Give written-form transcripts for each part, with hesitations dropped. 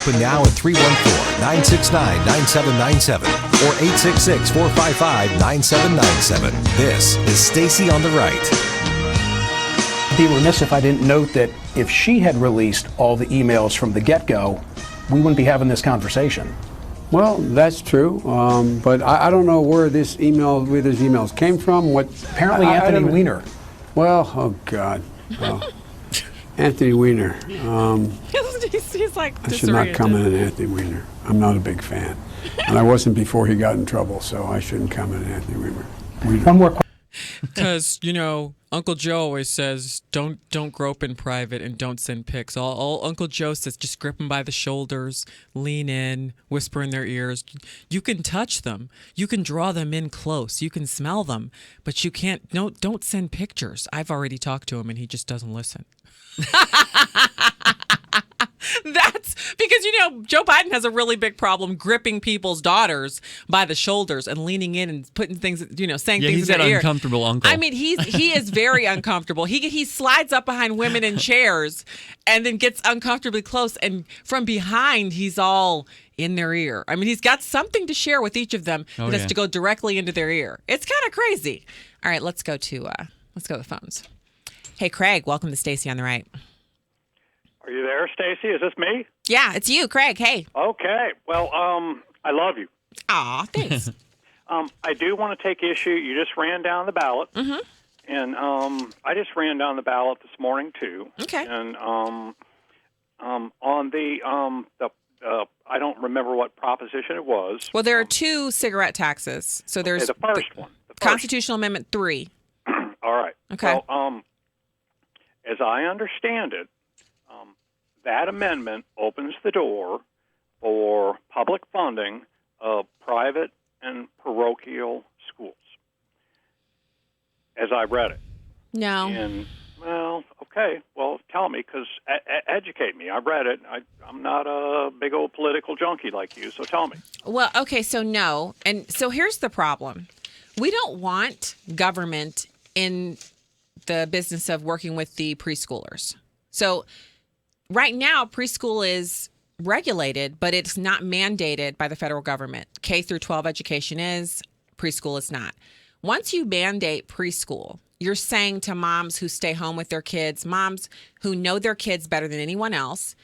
But now at 314-969-9797 or 866-455-9797. This is Stacy on the Right. I'd be remiss if I didn't note that if she had released all the emails from the get-go, we wouldn't be having this conversation. Well, that's true, but I don't know where these emails came from. Apparently Anthony Weiner. Well, oh God. Oh. Anthony Weiner. He's like, I should not comment on Anthony Weiner. I'm not a big fan. And I wasn't before he got in trouble, so I shouldn't comment on Anthony Weiner. One more question. Because, Uncle Joe always says, don't grope in private and don't send pics. All Uncle Joe says, just grip them by the shoulders, lean in, whisper in their ears. You can touch them. You can draw them in close. You can smell them. But you can't, don't send pictures. I've already talked to him and he just doesn't listen. That's because, Joe Biden has a really big problem gripping people's daughters by the shoulders and leaning in and putting things, saying things in their ear. He's that uncomfortable uncle. I mean, he is very uncomfortable. He slides up behind women in chairs and then gets uncomfortably close. And from behind, he's all in their ear. I mean, he's got something to share with each of them that has to go directly into their ear. It's kind of crazy. All right, let's go to the phones. Hey, Craig, welcome to Stacy on the Right. Are you there, Stacy? Is this me? Yeah, it's you, Craig. Hey. Okay. Well, I love you. Aw, thanks. I do want to take issue. You just ran down the ballot. Mm-hmm. And I just ran down the ballot this morning, too. Okay. And on the I don't remember what proposition it was. Well, there are two cigarette taxes. So there's the first one. Constitutional Amendment 3. All right. Okay. Well, as I understand it, that amendment opens the door for public funding of private and parochial schools, as I read it. No. And, well, okay. Well, tell me, because educate me. I read it. I'm not a big old political junkie like you, so tell me. Well, okay, so no. And so here's the problem. We don't want government in the business of working with the preschoolers. So right now, preschool is regulated, but it's not mandated by the federal government. K through 12 education is, preschool is not. Once you mandate preschool, you're saying to moms who stay home with their kids, moms who know their kids better than anyone else,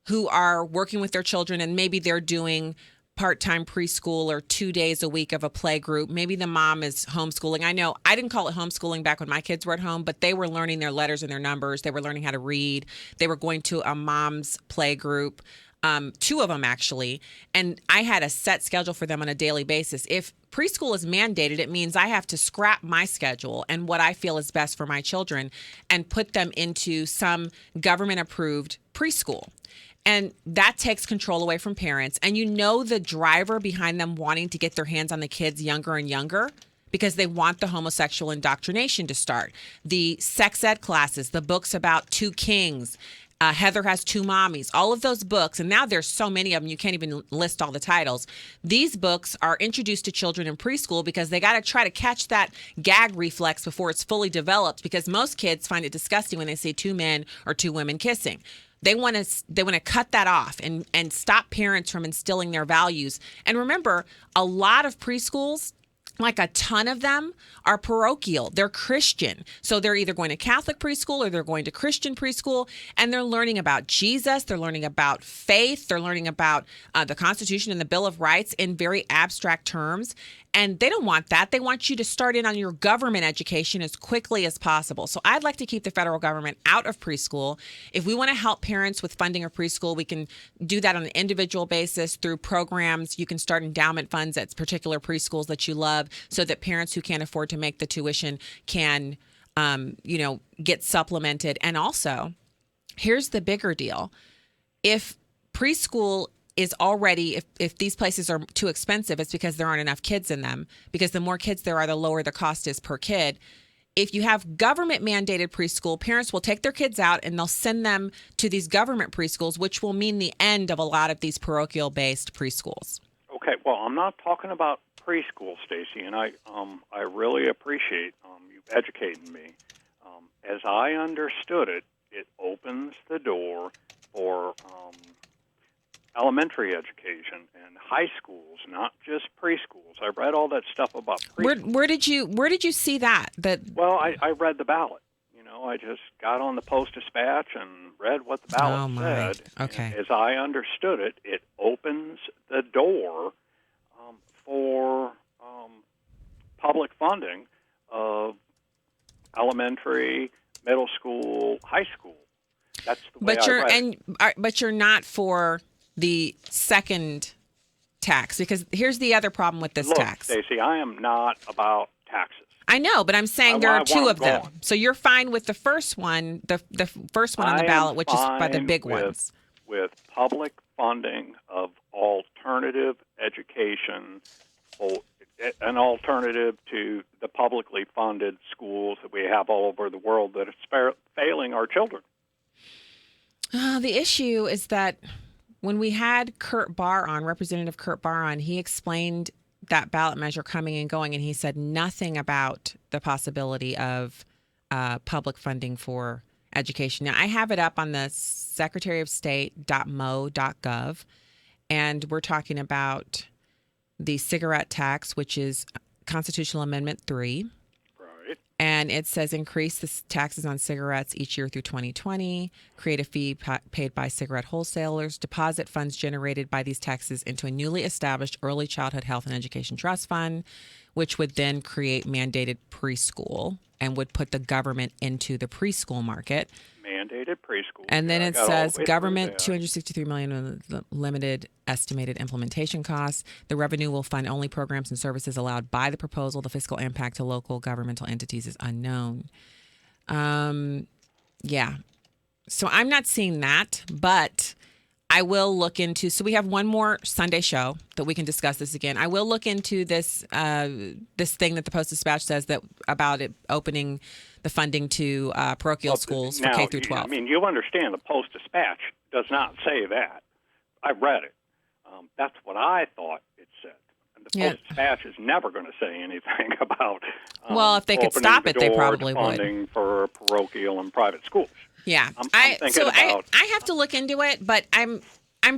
who are working with their children and maybe they're doing part-time preschool or 2 days a week of a play group. Maybe the mom is homeschooling. I know I didn't call it homeschooling back when my kids were at home, but they were learning their letters and their numbers. They were learning how to read. They were going to a mom's play group, two of them actually. And I had a set schedule for them on a daily basis. If preschool is mandated, it means I have to scrap my schedule and what I feel is best for my children and put them into some government-approved preschool. And that takes control away from parents. And the driver behind them wanting to get their hands on the kids younger and younger because they want the homosexual indoctrination to start. The sex ed classes, the books about two kings, Heather Has Two Mommies, all of those books, and now there's so many of them, you can't even list all the titles. These books are introduced to children in preschool because they got to try to catch that gag reflex before it's fully developed because most kids find it disgusting when they see two men or two women kissing. They want to cut that off and stop parents from instilling their values. And remember, a lot of preschools, like a ton of them, are parochial. They're Christian. So they're either going to Catholic preschool or they're going to Christian preschool, and they're learning about Jesus. They're learning about faith. They're learning about the Constitution and the Bill of Rights in very abstract terms. And they don't want that. They want you to start in on your government education as quickly as possible. So I'd like to keep the federal government out of preschool. If we want to help parents with funding of preschool, we can do that on an individual basis through programs. You can start endowment funds at particular preschools that you love so that parents who can't afford to make the tuition can, get supplemented. And also, here's the bigger deal. If preschool is already, if these places are too expensive, it's because there aren't enough kids in them. Because the more kids there are, the lower the cost is per kid. If you have government mandated preschool, parents will take their kids out and they'll send them to these government preschools, which will mean the end of a lot of these parochial-based preschools. Okay, well, I'm not talking about preschool, Stacy, and I really appreciate you educating me. As I understood it, it opens the door for elementary education and high schools, not just preschools. I read all that stuff about preschools. Where did you see that? Well, I read the ballot. I just got on the Post-Dispatch and read what the ballot said. Okay. And as I understood it, it opens the door for public funding of elementary, middle school, high school. That's the way I read it. But you're not for the second tax, because here's the other problem with this tax. Stacy, I am not about taxes. I know, but I'm saying there are two of them. Gone. So you're fine with the first one, the first one on the ballot, which is by the big ones. With public funding of alternative education, an alternative to the publicly funded schools that we have all over the world that are failing our children. The issue is that when we had Representative Kurt Barr on, he explained that ballot measure coming and going, and he said nothing about the possibility of public funding for education. Now, I have it up on the secretaryofstate.mo.gov, and we're talking about the cigarette tax, which is Constitutional Amendment 3. Right. And it says increase the taxes on cigarettes each year through 2020, create a fee paid by cigarette wholesalers, deposit funds generated by these taxes into a newly established early childhood health and education trust fund, which would then create mandated preschool and would put the government into the preschool market. Mandated preschool. And then it says government $263 million limited estimated implementation costs. The revenue will fund only programs and services allowed by the proposal. The fiscal impact to local governmental entities is unknown. Yeah. So I'm not seeing that, but I will look into. So we have one more Sunday show that we can discuss this again. I will look into this this thing that the Post-Dispatch says that about it opening the funding to parochial schools for K through 12. I mean, you understand the Post-Dispatch does not say that. I read it. That's what I thought it said. And the Post-Dispatch is never going to say anything about well, if they could stop it, they probably would. Funding for parochial and private schools. Yeah. I have to look into it, but I'm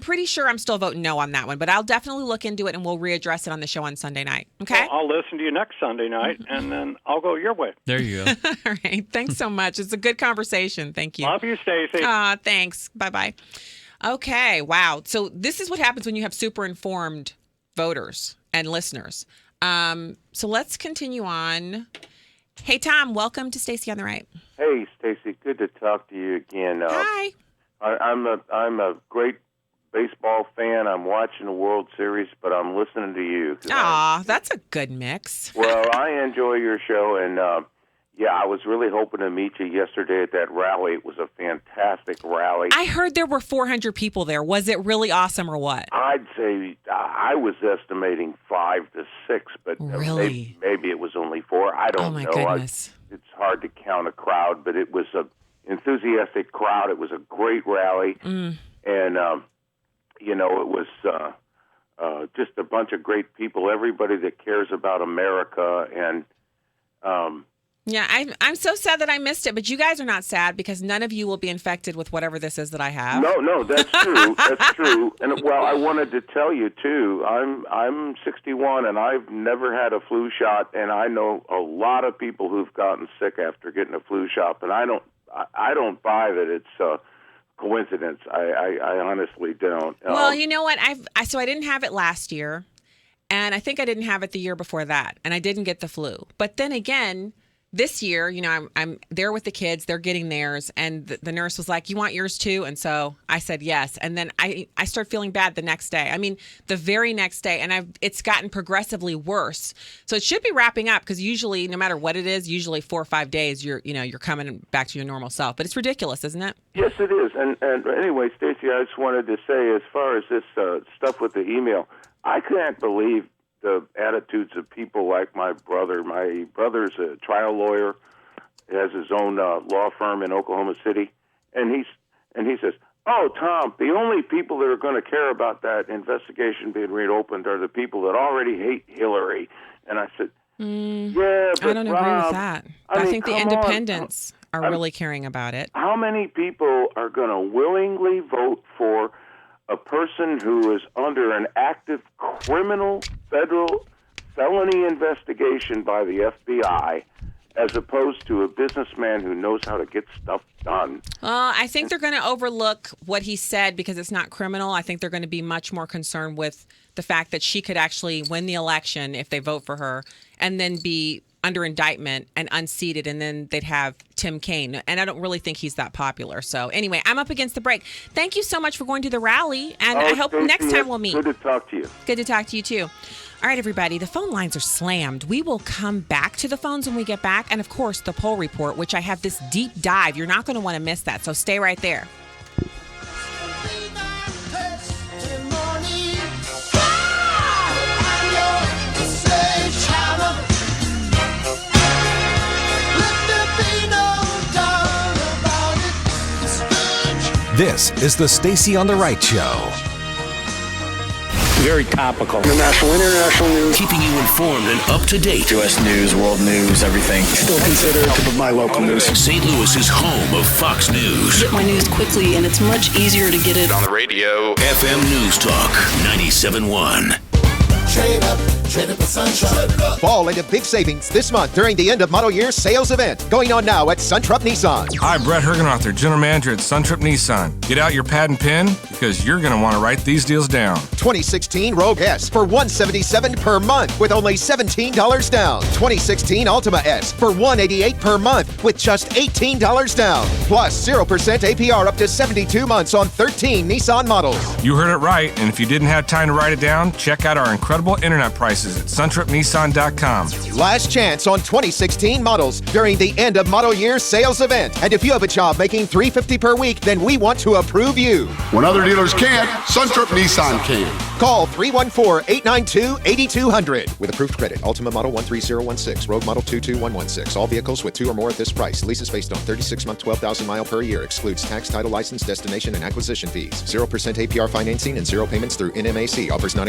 pretty sure I'm still voting no on that one, but I'll definitely look into it and we'll readdress it on the show on Sunday night. Okay? Well, I'll listen to you next Sunday night and then I'll go your way. There you go. All right. Thanks so much. It's a good conversation. Thank you. Love you, Stacy. Thanks. Bye-bye. Okay. Wow. So this is what happens when you have super informed voters and listeners. So let's continue on. Hey, Tom, welcome to Stacy on the Right. Hey, Stacy, good to talk to you again. Hi. I'm a great baseball fan. I'm watching the World Series, but I'm listening to you. Aw, that's a good mix. Well, I enjoy your show, and I was really hoping to meet you yesterday at that rally. It was a fantastic rally. I heard there were 400 people there. Was it really awesome or what? I'd say I was estimating 5 to 6, but really? maybe it was only 4. I don't know. Oh, my goodness. It's hard to count a crowd, but it was an enthusiastic crowd. It was a great rally, and it was just a bunch of great people, everybody that cares about America, and yeah, I'm so sad that I missed it, but you guys are not sad because none of you will be infected with whatever this is that I have. No, that's true. That's true. And well, I wanted to tell you too. I'm 61 and I've never had a flu shot, and I know a lot of people who've gotten sick after getting a flu shot, and I don't buy that it's a coincidence. I honestly don't. Well, you know what? So I didn't have it last year, and I think I didn't have it the year before that, and I didn't get the flu. But then again, this year, I'm there with the kids. They're getting theirs. And the nurse was like, you want yours too? And so I said yes. And then I started feeling bad the next day. I mean, the very next day. And it's gotten progressively worse. So it should be wrapping up because usually, no matter what it is, usually 4 or 5 days, you're coming back to your normal self. But it's ridiculous, isn't it? Yes, it is. And anyway, Stacy, I just wanted to say, as far as this stuff with the email, I can't believe the attitudes of people like my brother. My brother's a trial lawyer. He has his own law firm in Oklahoma City, and he says, "Oh, Tom, the only people that are going to care about that investigation being reopened are the people that already hate Hillary." And I said, "Yeah, but I don't agree with that. I think the independents are really caring about it. How many people are going to willingly vote for a person who is under an active criminal federal felony investigation by the FBI as opposed to a businessman who knows how to get stuff done. I think they're going to overlook what he said because it's not criminal. I think they're going to be much more concerned with the fact that she could actually win the election if they vote for her and then be under indictment and unseated, and then they'd have Tim Kaine. And I don't really think he's that popular. So anyway, I'm up against the break. Thank you so much for going to the rally, and I hope Stacy, next time we'll meet. Good to talk to you. Good to talk to you, too. All right, everybody, the phone lines are slammed. We will come back to the phones when we get back. And, of course, the poll report, which I have this deep dive. You're not going to want to miss that, so stay right there. This is the Stacy on the Right Show. Very topical. National, international news. Keeping you informed and up to date. U.S. news, world news, everything. Still considered top of my local news. St. Louis's home of Fox News. Get my news quickly, and it's much easier to get it On the radio. FM News Talk 97.1. Trade up with SunTruck. Fall into big savings this month during the end of model year sales event. Going on now at SunTruck Nissan. Hi, Brett Hergenrother, General Manager at SunTruck Nissan. Get out your pad and pen because you're going to want to write these deals down. 2016 Rogue S for $177 per month with only $17 down. 2016 Altima S for $188 per month with just $18 down. Plus 0% APR up to 72 months on 13 Nissan models. You heard it right, and if you didn't have time to write it down, check out our incredible internet prices at SunTruckNissan.com. Last chance on 2016 models during the end of model year sales event. And if you have a job making $350 per week, then we want to approve you. When other dealers can't, SunTruck Nissan can. Call 314-892-8200. With approved credit, Altima Model 13016, Rogue Model 22116. All vehicles with 2 or more at this price. Leases based on 36-month, 12,000 mile per year. Excludes tax, title, license, destination, and acquisition fees. 0% APR financing and 0 payments through NMAC. Offers not